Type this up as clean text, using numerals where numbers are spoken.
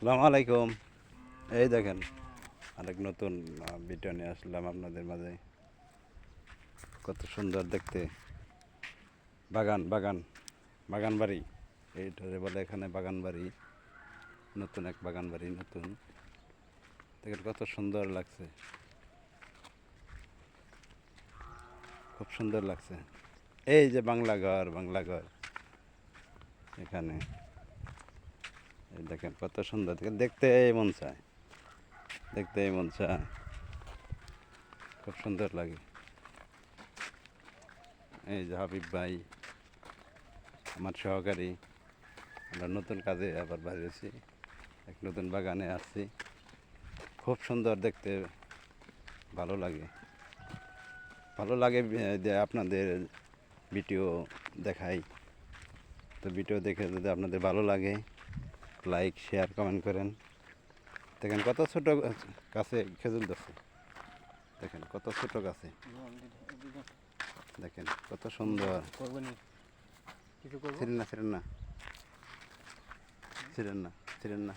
আসসালামু আলাইকুম। এই দেখেন আরেক নতুন ভিডিও নিয়ে আসলাম আপনাদের মাঝে। কত সুন্দর দেখতে বাগান বাগান বাগান বাড়ি এইটারে বলে এখানে বাগান বাড়ি। নতুন এক বাগান বাড়ি নতুন দেখেন কত সুন্দর লাগছে, খুব সুন্দর লাগছে। এই যে বাংলা ঘর এখানে এই দেখেন কত সুন্দর দেখেন, দেখতে মন চায়, খুব সুন্দর লাগে। এই যে হাবিব ভাই আমার সহকারী, আমরা নতুন কাজে আবার বেরিয়েছি, এক নতুন বাগানে আসছি। খুব সুন্দর দেখতে, ভালো লাগে যে আপনাদের ভিডিও দেখাই। তো ভিডিও দেখে যদি আপনাদের ভালো লাগে লাইক শেয়ার কমেন্ট করেন। দেখেন কত ছোট গাছে খেজুর ধরছে, দেখেন কত ছোট গাছে, দেখেন কত সুন্দর। ছিলেন না ছিলেন না